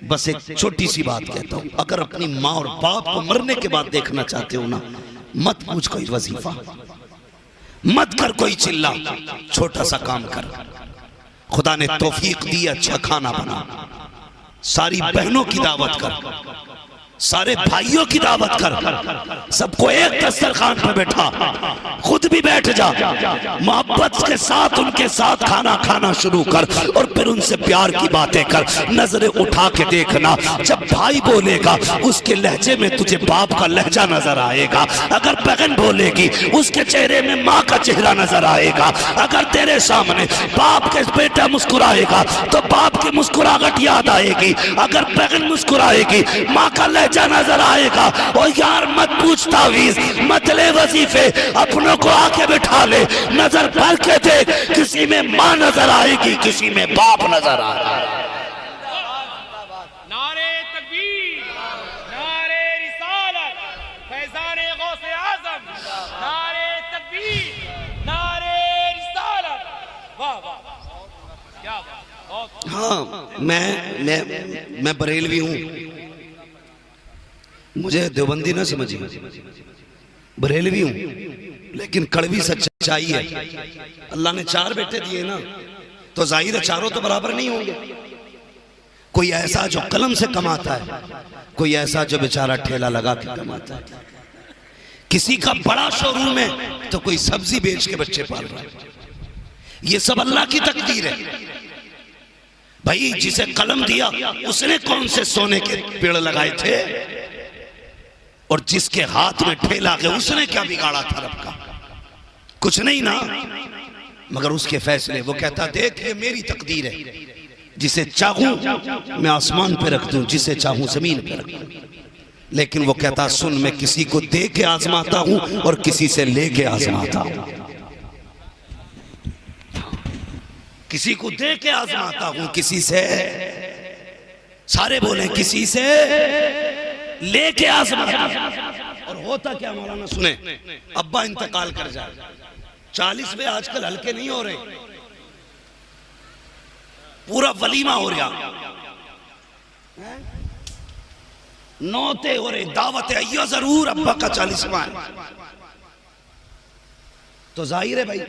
बस एक छोटी सी बात कहता हूं, अगर अपनी माँ और बाप को मरने के बाद देखना चाहते हो ना, मत पूछ कोई वजीफा, मत कर कोई चिल्ला, छोटा सा काम कर। खुदा ने तौफीक दी, अच्छा खाना बना, सारी बहनों की दावत कर, सारे भाइयों की दावत कर, सबको एक दस्तरखान पर बैठा, खुद भी बैठ जा, मोहब्बत के साथ उनके साथ खाना खाना शुरू कर और फिर उनसे प्यार की बातें कर। नजरें उठा के देखना, जब भाई बोलेगा उसके लहजे में तुझे बाप का लहजा नजर आएगा, अगर बहन बोलेगी उसके चेहरे में माँ का चेहरा नजर आएगा, अगर तेरे सामने बाप के बेटा मुस्कुराएगा तो बाप की मुस्कुराहट याद आएगी, अगर बहन मुस्कुराएगी माँ का लहजा नजर आएगा। और यार मत पूछ तावीज, मत ले वजीफे, अपनों को आके बिठा ले, नजर भर के देख, किसी में माँ नजर आएगी, किसी में बाप नजर आएगा। नारे तकबीर, नारे रिसालत, फैज़ाने गौसे आज़म, नारे तकबीर, नारे रिसालत, वाह वाह क्या बात। हाँ, मैं बरेलवी हूँ, मुझे देवबंदी ना समझिए, बरेलवी हूं, लेकिन कड़वी सच्चाई है। अल्लाह ने 4 बेटे दिए ना, तो जाहिर है चारों तो बराबर नहीं होंगे। कोई ऐसा जो कलम से कमाता है, कोई ऐसा जो बेचारा ठेला लगा के कमाता है, किसी का बड़ा शोरूम है तो कोई सब्जी बेच के बच्चे पाल रहा है। ये सब अल्लाह की तकदीर है भाई। जिसे कलम दिया उसने कौन से सोने के पेड़ लगाए थे, और जिसके हाथ में ठेला गया उसने क्या बिगाड़ा था रब का? कुछ नहीं ना, मगर उसके फैसले। वो कहता देख ये मेरी तकदीर है, जिसे चाहूं मैं आसमान पे रख दूं, जिसे चाहूं जमीन पे रख दूं। लेकिन वो कहता सुन, मैं किसी को दे के आजमाता हूं और किसी से लेके आजमाता हूं, किसी को दे के आजमाता हूं, किसी से, सारे बोले किसी से लेके आजमाता। और होता क्या मौलाना सुने, अब्बा इंतकाल कर जाए, 40वें आजकल हल्के नहीं हो रहे, पूरा वलीमा हो रहा, नौते हो रहे, दावत है, ये जरूर अब्बा का 40वां है। तो जाहिर है भाई,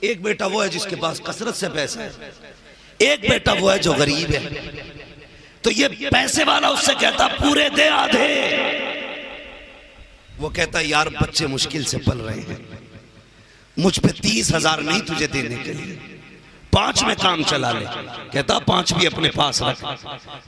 एक बेटा वो है जिसके पास कसरत से पैसा है, एक बेटा वो है जो गरीब है। तो ये पैसे वाला उससे कहता पूरे दे आधे, वो कहता यार बच्चे मुश्किल से पल रहे हैं, मुझ पे 30,000 नहीं तुझे देने के लिए, 5 में काम चला ले। कहता 5 भी अपने पास रख,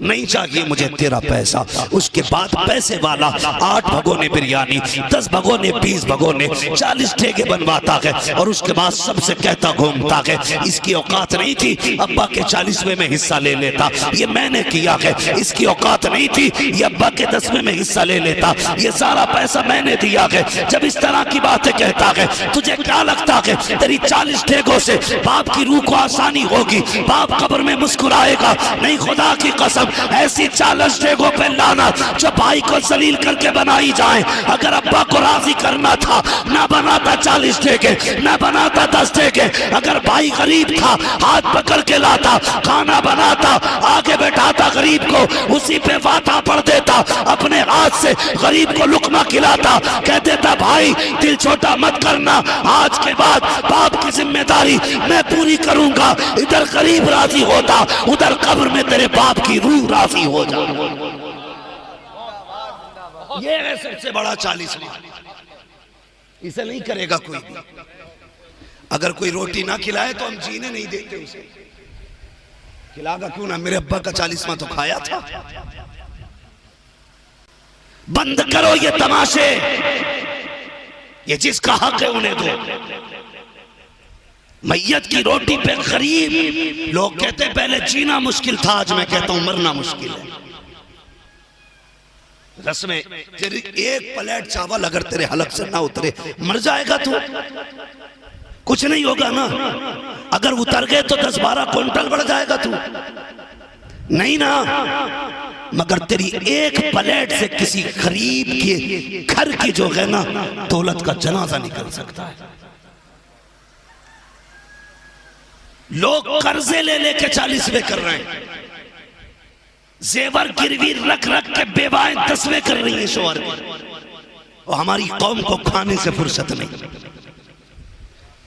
नहीं चाहिए मुझे तेरा पैसा। उसके बाद पैसे वाला 8 भगोने बिरयानी, 10 भगोने, 20 भगोने, 40 ठेके बनवाता है, और उसके बाद सबसे कहता घूमता है इसकी औकात नहीं थी अब्बा के 40वें में हिस्सा ले लेता, ये मैंने किया है। इसकी औकात नहीं थी ये अब्बा के 10वें में हिस्सा ले लेता, ये सारा पैसा मैंने दिया है। जब इस तरह की बातें कहता है, तुझे क्या लगता है तेरी 40 ठेकों से बाप की रूह को आसानी होगी? बाप कब्र में मुस्कुराएगा? नहीं, खुदा की कसम ऐसी 40 ठेकों पे लाना जो भाई को जलील करके बनाई जाए। अगर अब्बा को राजी करना था ना बनाता 40 ठेके, ना बनाता 10 ठेके। अगर भाई गरीब था हाथ पकड़ के लाता, खाना बनाता, आगे बैठाता गरीब को, उसी पे वादा पढ़ देता, अपने हाथ से गरीब को लुकमा खिलाता, कह देता भाई दिल छोटा मत करना, आज के बाद बाप की जिम्मेदारी मैं पूरी करूंगा। इधर गरीब राजी होता, उधर कब्र में तेरे बाप की रूह राजी हो जा। ये है सबसे बड़ा 40वां, इसे नहीं करेगा कोई भी। अगर कोई रोटी ना खिलाए तो हम जीने नहीं देते उसे, खिलागा क्यों ना? मेरे अब्बा का 40वां तो खाया था। बंद करो ये तमाशे, ये जिसका हक है उन्हें दो। मैयत की रोटी पे गरीब लोग कहते पहले जीना मुश्किल था, आज मैं कहता हूं मरना मुश्किल है। रस्में, तेरी एक प्लेट चावल अगर तेरे हलक से ना उतरे मर जाएगा तू, कुछ नहीं होगा ना। अगर उतर गए तो 10-12 क्विंटल बढ़ जाएगा तू, नहीं ना। मगर तेरी एक प्लेट से किसी गरीब के घर की जो है ना दौलत का जनाजा निकल सकता है। लोग कर्जे ले लेके 40वें कर रहे हैं, जेवर गिरवी रख रख के बेवाएं तस्वे कर रही है शोहर की, और हमारी कौम को खाने से फुर्सत नहीं,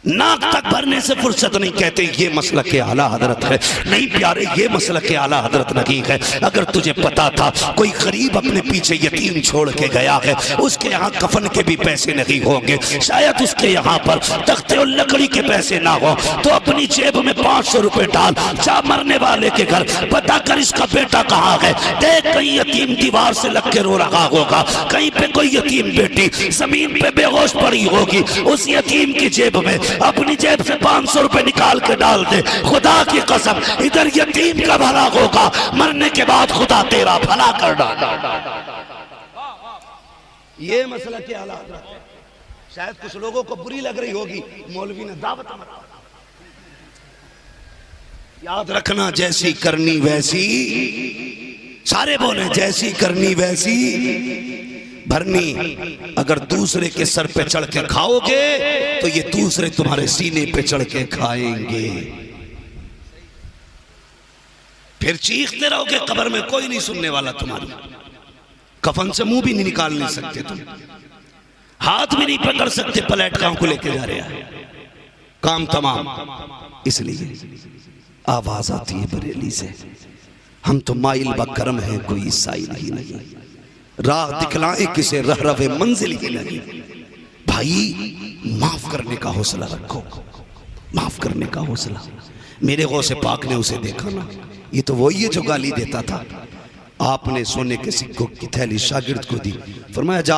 नाक तक भरने से फुर्सत नहीं। कहते ये मसला के आला हजरत है। नहीं प्यारे, ये मसला के आला हजरत नहीं है। अगर तुझे पता था कोई गरीब अपने पीछे यतीम छोड़ के गया है, उसके यहाँ कफन के भी पैसे नहीं होंगे, शायद उसके यहाँ पर तख्ते और लकड़ी के पैसे ना हो, तो अपनी जेब में 500 रुपए डाल, जा मरने वाले के घर पता कर इसका बेटा कहाँ है, देख कहीं यतीम दीवार से लग के रो रहा होगा, कहीं पे कोई यतीम बेटी जमीन पे बेहोश पड़ी होगी, उस यतीम की जेब में अपनी जेब से 500 रुपए निकाल के डाल दे। खुदा की कसम, इधर यतीम का भला होगा, मरने के बाद खुदा तेरा भला कर डाला। ये मसला क्या हालात है। शायद कुछ लोगों को बुरी लग रही होगी, मौलवी ने दावत मना। याद रखना, जैसी करनी वैसी, सारे बोले जैसी करनी वैसी भरनी। अगर दूसरे के सर पे चढ़ के खाओगे तो ये दूसरे तुम्हारे सीने पे चढ़ के खाएंगे, फिर चीखते रहोगे कब्र में, कोई नहीं सुनने वाला तुम्हारी। कफन से मुंह भी नहीं निकाल नहीं सकते तुम, हाथ भी नहीं पकड़ सकते, पलट काम को लेके जा रहे हैं, काम तमाम। इसलिए आवाज आती है बरेली से, हम तो माइल बकरम है, कोई साइल ही नहीं, राह दिखलाए किसे रह रवे मंजिल ही नहीं। भाई माफ करने का हौसला रखो, माफ करने का हौसला। मेरे गौसे पाक ने उसे देखा ना, ये तो वही है जो गाली देता था। आपने सोने के सिक्कों की थैली शागिर्द को दी, फरमाया जा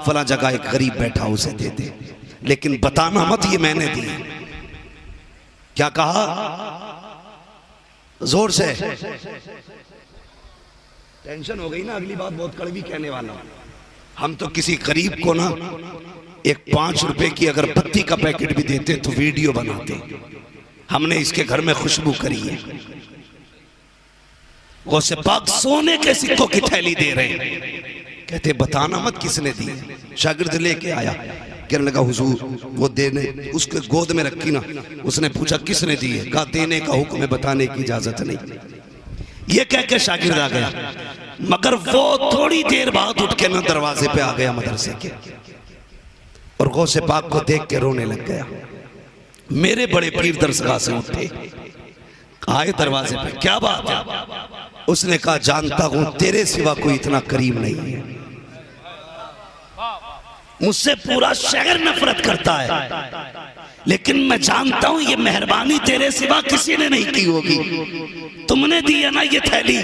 फला जगह एक गरीब बैठा उसे दे दे, लेकिन बताना मत ये मैंने दी। क्या कहा जोर से, टेंशन हो गई ना, अगली बात बहुत कड़वी कहने वाला हूं। हम तो किसी गरीब को ना एक 5 रुपए की अगर बत्ती का पैकेट भी देते तो वीडियो बनाते, हमने इसके घर में खुशबू करी है। गौसे पाक सोने के सिक्कों की थैली दे रहे हैं, कहते बताना मत किसने दी। शागिर्द लेके आया, कहने लगा हुजूर वो देने, उसके गोद में रखी ना, उसने पूछा किसने दी है, कहा देने का हुक्म है, बताने की इजाजत नहीं। ये कह के शागिर्द आ गया, मगर वो थोड़ी देर बाद उठ के ना दरवाजे पे आ गया मदरसे के, और गौसे पाक को देख के रोने लग गया। मेरे बड़े पीर दरसगाह से उठे, आए दरवाजे पे, क्या बात है? उसने कहा जानता हूं तेरे सिवा कोई इतना करीम नहीं है, मुझसे पूरा शहर नफरत करता है, लेकिन मैं जानता हूं ये मेहरबानी तेरे सिवा किसी ने नहीं की होगी, तुमने दी है ना ये थैली।